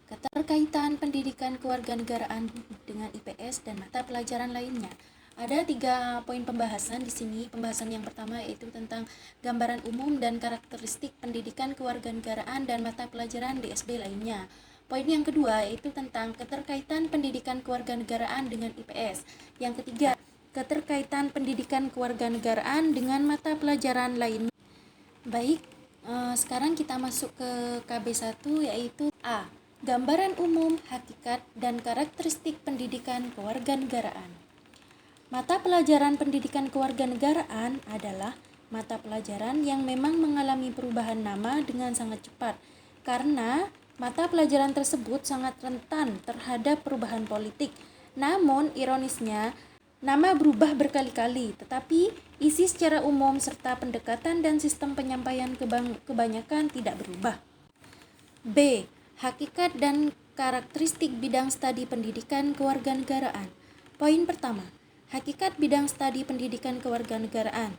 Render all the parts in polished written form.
Keterkaitan pendidikan kewarganegaraan dengan IPS dan mata pelajaran lainnya. Ada 3 poin pembahasan di sini. Pembahasan yang pertama yaitu tentang gambaran umum dan karakteristik pendidikan kewarganegaraan dan mata pelajaran DSD lainnya. Poin yang kedua yaitu tentang keterkaitan pendidikan kewarganegaraan dengan IPS. Yang ketiga, keterkaitan pendidikan kewarganegaraan dengan mata pelajaran lainnya. Baik, sekarang kita masuk ke KB1 yaitu A. Gambaran umum, hakikat, dan karakteristik pendidikan kewarganegaraan. Mata pelajaran pendidikan kewarganegaraan adalah mata pelajaran yang memang mengalami perubahan nama dengan sangat cepat, karena mata pelajaran tersebut sangat rentan terhadap perubahan politik. Namun, ironisnya, nama berubah berkali-kali, tetapi isi secara umum serta pendekatan dan sistem penyampaian kebanyakan tidak berubah. B. Hakikat dan karakteristik bidang studi pendidikan kewarganegaraan. Poin pertama, hakikat bidang studi pendidikan kewarganegaraan.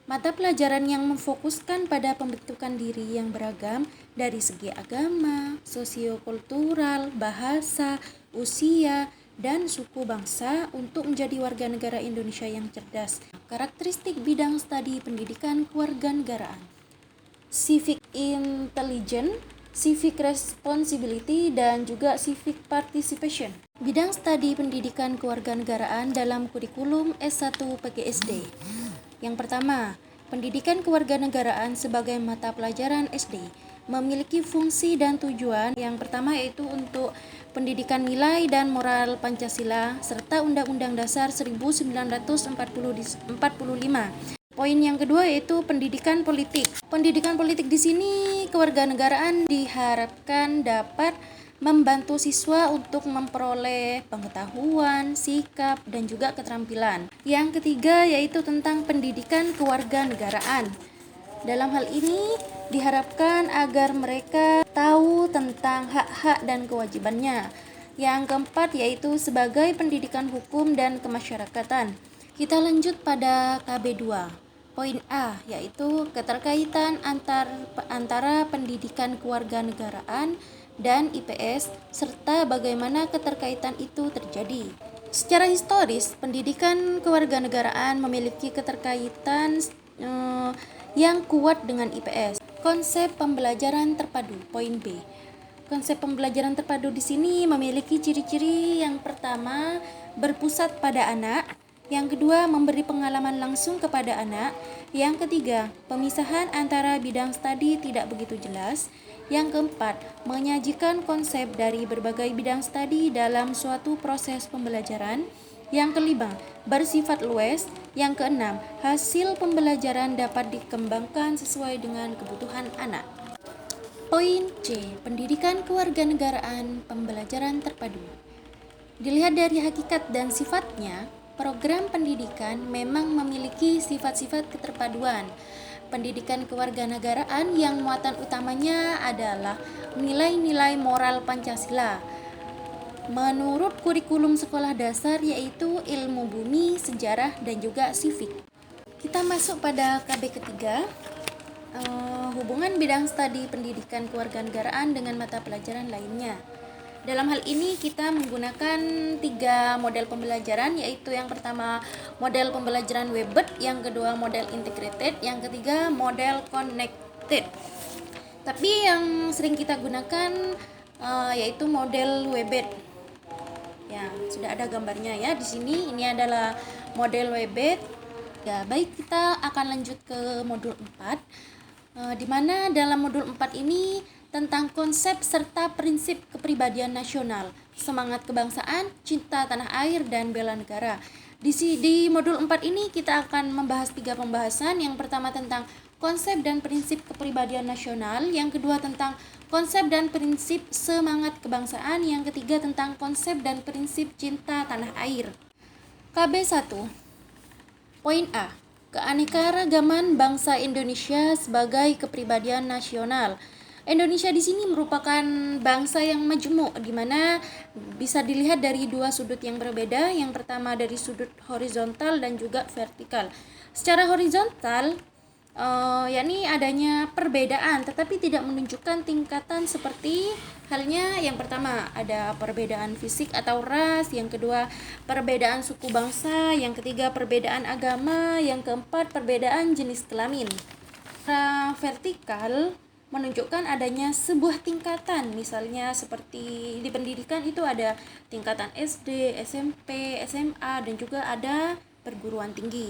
Mata pelajaran yang memfokuskan pada pembentukan diri yang beragam dari segi agama, sosiokultural, bahasa, usia, dan suku bangsa untuk menjadi warga negara Indonesia yang cerdas. Karakteristik bidang studi pendidikan kewarganegaraan. Civic intelligence, civic responsibility, dan juga civic participation. Bidang studi pendidikan kewarganegaraan dalam kurikulum S1 PGSD. Yang pertama, pendidikan kewarganegaraan sebagai mata pelajaran SD memiliki fungsi dan tujuan. Yang pertama yaitu untuk pendidikan nilai dan moral Pancasila serta Undang-Undang Dasar 1945. Poin yang kedua yaitu pendidikan politik. Pendidikan politik di sini kewarganegaraan diharapkan dapat membantu siswa untuk memperoleh pengetahuan, sikap, dan juga keterampilan. Yang ketiga yaitu tentang pendidikan kewarganegaraan. Dalam hal ini diharapkan agar mereka tahu tentang hak-hak dan kewajibannya. Yang keempat yaitu sebagai pendidikan hukum dan kemasyarakatan. Kita lanjut pada KB2. Poin A yaitu keterkaitan antara pendidikan kewarganegaraan dan IPS serta bagaimana keterkaitan itu terjadi. Secara historis, pendidikan kewarganegaraan memiliki keterkaitan yang kuat dengan IPS. Konsep pembelajaran terpadu. Poin B. Konsep pembelajaran terpadu di sini memiliki ciri-ciri. Yang pertama, berpusat pada anak. Yang kedua, memberi pengalaman langsung kepada anak. Yang ketiga, pemisahan antara bidang studi tidak begitu jelas. Yang keempat, menyajikan konsep dari berbagai bidang studi dalam suatu proses pembelajaran. Yang kelima, bersifat luas. Yang keenam, hasil pembelajaran dapat dikembangkan sesuai dengan kebutuhan anak. Poin C, pendidikan kewarganegaraan pembelajaran terpadu. Dilihat dari hakikat dan sifatnya, program pendidikan memang memiliki sifat-sifat keterpaduan. Pendidikan kewarganegaraan yang muatan utamanya adalah nilai-nilai moral Pancasila. Menurut kurikulum sekolah dasar yaitu ilmu bumi, sejarah, dan juga civic. Kita masuk pada KB ketiga, hubungan bidang studi pendidikan kewarganegaraan dengan mata pelajaran lainnya. Dalam hal ini kita menggunakan 3 model pembelajaran, yaitu yang pertama model pembelajaran Webert, yang kedua model integrated, yang ketiga model connected. Tapi yang sering kita gunakan yaitu model Webert. Ya, sudah ada gambarnya ya di sini. Ini adalah model Webert. Ya, baik, kita akan lanjut ke modul 4. Di mana dalam modul 4 ini tentang konsep serta prinsip kepribadian nasional, semangat kebangsaan, cinta tanah air, dan bela negara. Di modul 4 ini kita akan membahas 3 pembahasan. Yang pertama tentang konsep dan prinsip kepribadian nasional, yang kedua tentang konsep dan prinsip semangat kebangsaan, yang ketiga tentang konsep dan prinsip cinta tanah air. KB1. Poin A. Keanekaragaman bangsa Indonesia sebagai kepribadian nasional. Indonesia di sini merupakan bangsa yang majemuk, di mana bisa dilihat dari 2 sudut yang berbeda. Yang pertama dari sudut horizontal dan juga vertikal. Secara horizontal, yakni adanya perbedaan tetapi tidak menunjukkan tingkatan seperti halnya yang pertama ada perbedaan fisik atau ras, yang kedua perbedaan suku bangsa, yang ketiga perbedaan agama, yang keempat perbedaan jenis kelamin. Vertikal menunjukkan adanya sebuah tingkatan, misalnya seperti di pendidikan itu ada tingkatan SD, SMP, SMA, dan juga ada perguruan tinggi.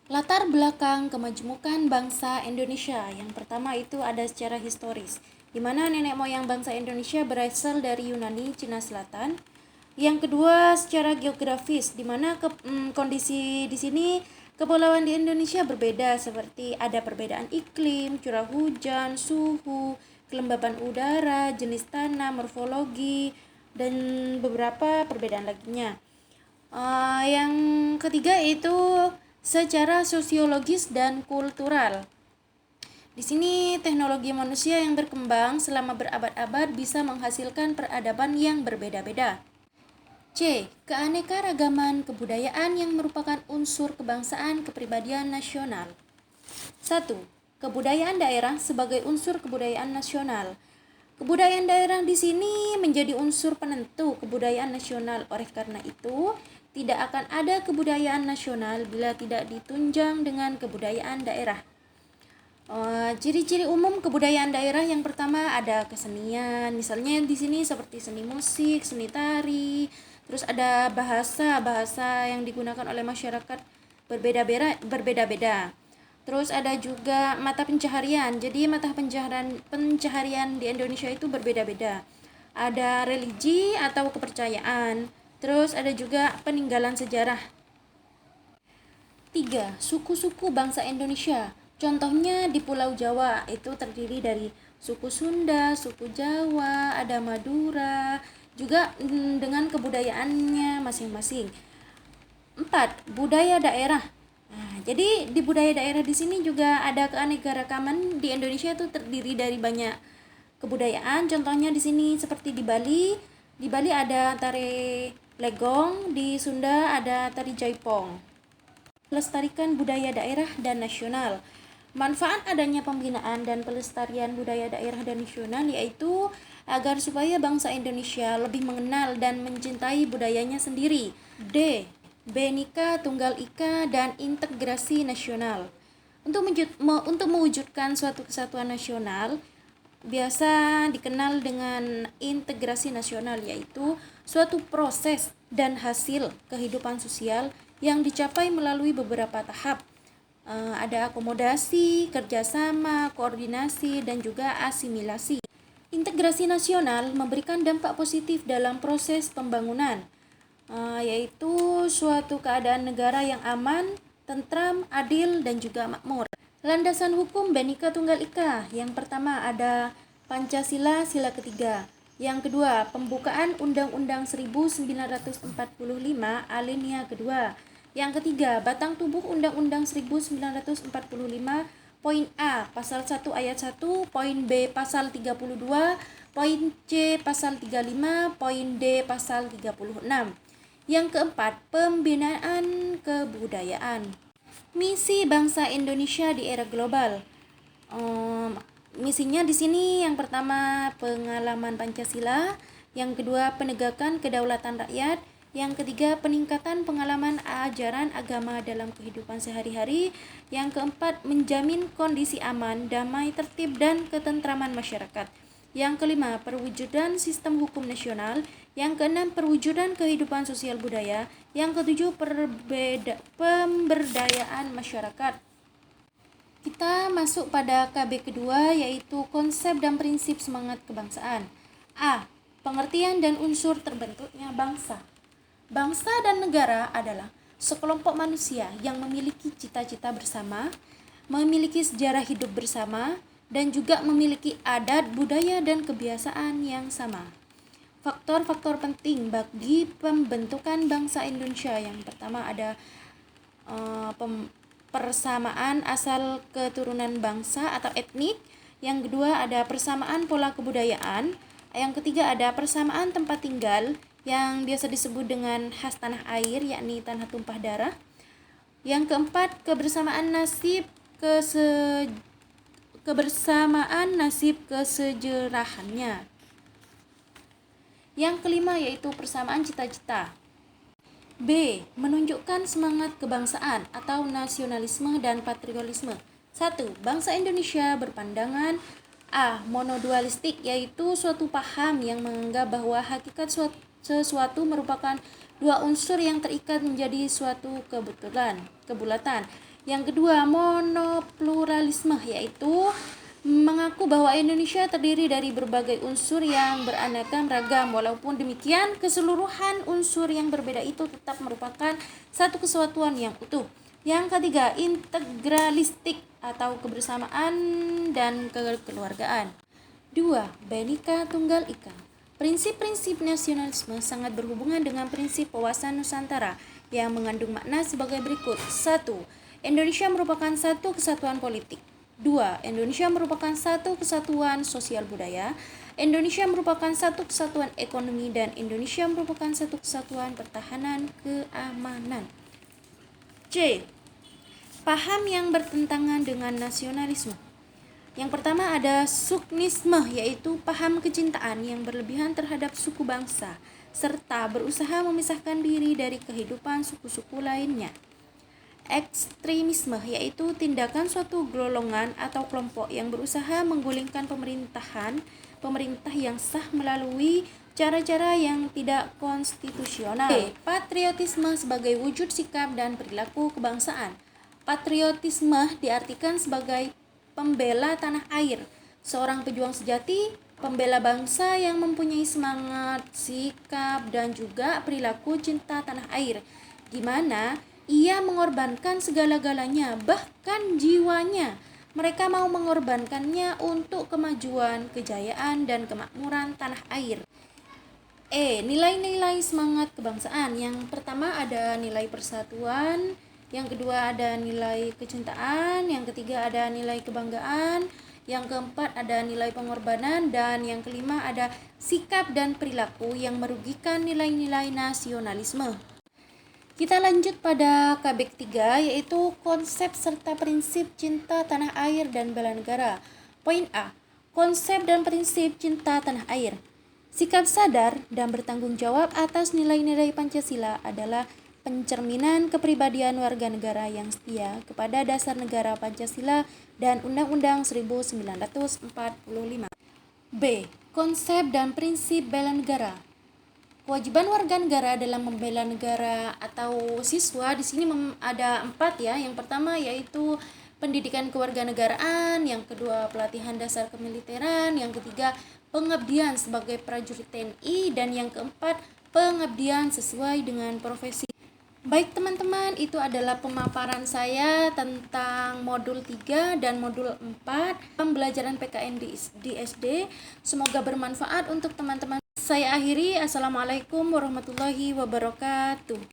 Latar belakang kemajemukan bangsa Indonesia. Yang pertama itu ada secara historis, di mana nenek moyang bangsa Indonesia berasal dari Yunani, Cina Selatan. Yang kedua secara geografis, di mana kondisi di sini kepulauan di Indonesia berbeda, seperti ada perbedaan iklim, curah hujan, suhu, kelembaban udara, jenis tanah, morfologi, dan beberapa perbedaan lainnya. Yang ketiga itu secara sosiologis dan kultural. Di sini teknologi manusia yang berkembang selama berabad-abad bisa menghasilkan peradaban yang berbeda-beda. C. Keanekaragaman kebudayaan yang merupakan unsur kebangsaan kepribadian nasional. 1. Kebudayaan daerah sebagai unsur kebudayaan nasional. Kebudayaan daerah di sini menjadi unsur penentu kebudayaan nasional. Oleh karena itu, tidak akan ada kebudayaan nasional bila tidak ditunjang dengan kebudayaan daerah. Ciri-ciri umum kebudayaan daerah yang pertama ada kesenian, misalnya di sini seperti seni musik, seni tari, terus ada bahasa yang digunakan oleh masyarakat berbeda-beda. Terus ada juga mata pencaharian. Jadi mata pencaharian di Indonesia itu berbeda-beda. Ada religi atau kepercayaan. Terus ada juga peninggalan sejarah. 3. Suku-suku bangsa Indonesia. Contohnya di Pulau Jawa itu terdiri dari suku Sunda, suku Jawa, ada Madura, juga dengan kebudayaannya masing-masing. 4. Budaya daerah. Nah, jadi di budaya daerah di sini juga ada keanekaragaman. Di Indonesia itu terdiri dari banyak kebudayaan. Contohnya di sini seperti di Bali. Di Bali ada tari legong, di Sunda ada tari jaipong. Melestarikan budaya daerah dan nasional. Manfaat adanya pembinaan dan pelestarian budaya daerah dan nasional yaitu agar supaya bangsa Indonesia lebih mengenal dan mencintai budayanya sendiri. D. Bhinneka Tunggal Ika dan integrasi nasional. Untuk mewujudkan suatu kesatuan nasional biasa dikenal dengan integrasi nasional, yaitu suatu proses dan hasil kehidupan sosial yang dicapai melalui beberapa tahap. Ada akomodasi, kerjasama, koordinasi, dan juga asimilasi. Integrasi nasional memberikan dampak positif dalam proses pembangunan, yaitu suatu keadaan negara yang aman, tentram, adil, dan juga makmur. Landasan hukum Bhinneka Tunggal Ika. Yang pertama ada Pancasila sila ketiga. Yang kedua, pembukaan Undang-Undang 1945 alinea kedua. Yang ketiga, batang tubuh Undang-Undang 1945 poin A pasal 1 ayat 1, poin B pasal 32, poin C pasal 35, poin D pasal 36. Yang keempat, pembinaan kebudayaan. Misi bangsa Indonesia di era global. Misinya di sini yang pertama pengalaman Pancasila, yang kedua penegakan kedaulatan rakyat, yang ketiga peningkatan pengalaman ajaran agama dalam kehidupan sehari-hari, yang keempat menjamin kondisi aman, damai, tertib, dan ketentraman masyarakat, yang kelima perwujudan sistem hukum nasional, yang keenam perwujudan kehidupan sosial budaya, yang ketujuh pemberdayaan masyarakat. Kita masuk pada KB kedua, yaitu konsep dan prinsip semangat kebangsaan. A. Pengertian dan unsur terbentuknya bangsa. Bangsa dan negara adalah sekelompok manusia yang memiliki cita-cita bersama, memiliki sejarah hidup bersama, dan juga memiliki adat, budaya, dan kebiasaan yang sama. Faktor-faktor penting bagi pembentukan bangsa Indonesia. Yang pertama ada persamaan asal keturunan bangsa atau etnik. Yang kedua ada persamaan pola kebudayaan. Yang ketiga ada persamaan tempat tinggal yang biasa disebut dengan khas tanah air, yakni tanah tumpah darah. Yang keempat kebersamaan nasib kebersamaan nasib kesejarahannya. Yang kelima yaitu persamaan cita-cita. B. Menunjukkan semangat kebangsaan atau nasionalisme dan patriotisme. 1. Bangsa Indonesia berpandangan A. Monodualistik, yaitu suatu paham yang menganggap bahwa hakikat sesuatu merupakan dua unsur yang terikat menjadi suatu kebulatan. Yang kedua, monopluralisme, yaitu mengaku bahwa Indonesia terdiri dari berbagai unsur yang beraneka ragam. Walaupun demikian, keseluruhan unsur yang berbeda itu tetap merupakan satu kesatuan yang utuh. Yang ketiga, integralistik atau kebersamaan dan kekeluargaan. 2. Bhinneka Tunggal Ika. Prinsip-prinsip nasionalisme sangat berhubungan dengan prinsip wawasan Nusantara yang mengandung makna sebagai berikut. 1. Indonesia merupakan satu kesatuan politik. 2. Indonesia merupakan satu kesatuan sosial budaya. Indonesia merupakan satu kesatuan ekonomi, dan Indonesia merupakan satu kesatuan pertahanan keamanan. C. Paham yang bertentangan dengan nasionalisme. Yang pertama ada suknisme, yaitu paham kecintaan yang berlebihan terhadap suku bangsa serta berusaha memisahkan diri dari kehidupan suku-suku lainnya. Ekstremisme, yaitu tindakan suatu golongan atau kelompok yang berusaha menggulingkan pemerintah yang sah melalui cara-cara yang tidak konstitusional. Patriotisme sebagai wujud sikap dan perilaku kebangsaan. Patriotisme diartikan sebagai pembela tanah air, seorang pejuang sejati, pembela bangsa yang mempunyai semangat, sikap, dan juga perilaku cinta tanah air, di mana ia mengorbankan segala-galanya, bahkan jiwanya. Mereka mau mengorbankannya untuk kemajuan, kejayaan, dan kemakmuran tanah air. Nilai-nilai semangat kebangsaan. Yang pertama ada nilai persatuan, yang kedua ada nilai kecintaan, yang ketiga ada nilai kebanggaan, yang keempat ada nilai pengorbanan, dan yang kelima ada sikap dan perilaku yang merugikan nilai-nilai nasionalisme. Kita lanjut pada KBK 3, yaitu konsep serta prinsip cinta tanah air dan bela negara. Poin A. Konsep dan prinsip cinta tanah air. Sikap sadar dan bertanggung jawab atas nilai-nilai Pancasila adalah pencerminan kepribadian warga negara yang setia kepada dasar negara Pancasila dan Undang-Undang 1945. B. Konsep dan prinsip bela negara. Kewajiban warga negara dalam membela negara atau siswa di sini ada 4 ya. Yang pertama yaitu pendidikan kewarganegaraan, yang kedua pelatihan dasar kemiliteran, yang ketiga pengabdian sebagai prajurit TNI, dan yang keempat pengabdian sesuai dengan profesi. Baik teman-teman, itu adalah pemaparan saya tentang modul 3 dan modul 4 pembelajaran PKN di SD. Semoga bermanfaat untuk teman-teman. Saya akhiri. Assalamualaikum warahmatullahi wabarakatuh.